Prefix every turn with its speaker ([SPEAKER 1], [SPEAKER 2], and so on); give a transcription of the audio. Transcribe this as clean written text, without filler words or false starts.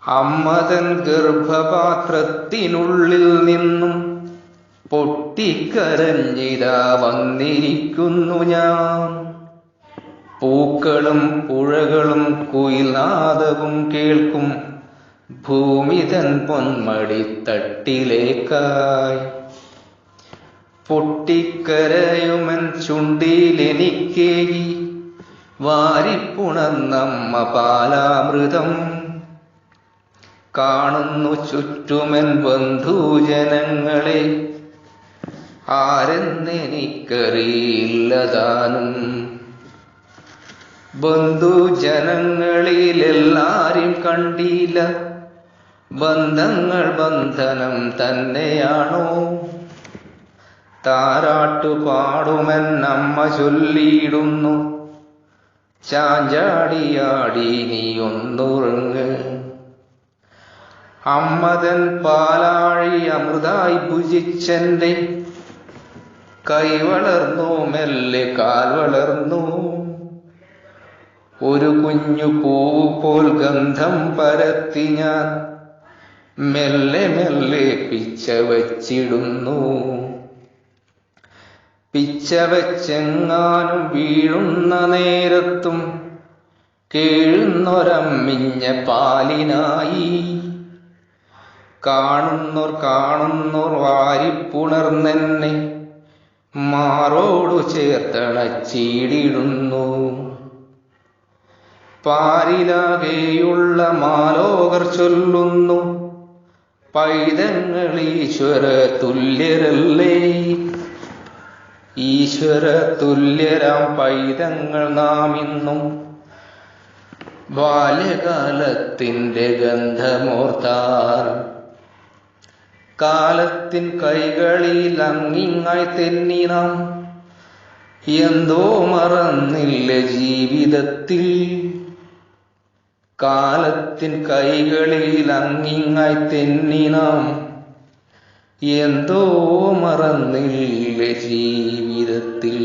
[SPEAKER 1] അമ്മതൻ ഗർഭപാത്രത്തിനുള്ളിൽ നിന്നും പൊട്ടിക്കരഞ്ഞിതാ വന്നിരിക്കുന്നു ഞാൻ. പൂക്കളും പുഴകളും കുയിൽനാദവും കേൾക്കും ഭൂമിതൻ പൊന്മടിത്തട്ടിലേക്കായി. പൊട്ടിക്കരയുമൻ ചുണ്ടിലെനിക്കേകി വാരിപ്പുണർന്നമ്മ പാലാമൃതം. കാണുന്നു ചുറ്റുമൻ ബന്ധുജനങ്ങളെ, ആരെന്നെനിക്കറിയില്ലതാനും. ബന്ധുജനങ്ങളിലെല്ലാരും കണ്ടില്ല, ബന്ധങ്ങൾ ബന്ധനം തന്നെയാണോ? താരാട്ടുപാടുമൻ അമ്മ ചൊല്ലിയിടുന്നു, ചാഞ്ചാടിയാടി നീ ഒന്നുറങ്ങ്. അമ്മതൻ പാലാഴി അമൃതായി ഭുജിച്ചെന്റെ കൈ വളർന്നു, മെല്ലെ കാൽ വളർന്നു. ഒരു കുഞ്ഞു പൂവ് പോൽ ഗന്ധം പരത്തി ഞാൻ മെല്ലെ മെല്ലെ പിച്ച വച്ചിടുന്നു. പിച്ച വച്ചെങ്ങാനും വീഴുന്ന നേരത്തും കേഴുന്നൊരമ്മിഞ്ഞ പാലിനായി. കാണുന്നോർ വാരിപ്പുണർന്നെന്നെ മാറോടു ചേർത്തണച്ചിടിടുന്നു. പാരിലാകെയുള്ള മാലോകർ ചൊല്ലുന്നു, പൈതങ്ങൾ ഈശ്വര തുല്യരല്ലേ. ഈശ്വര തുല്യരാം പൈതങ്ങൾ നാം ഇന്നും ബാല്യകാലത്തിൻ്റെ ഗന്ധമോർത്താൽ. കാലത്തിൻ കൈകളിൽ അങ്ങിങ്ങായി തെന്നി നാം എന്തോ മറന്നില്ല ജീവിതത്തിൽ. കാലത്തിൻ കൈകളിൽ അങ്ങിങ്ങായി തെന്നി നാം എന്തോ മറന്നില്ല ജീവിതത്തിൽ.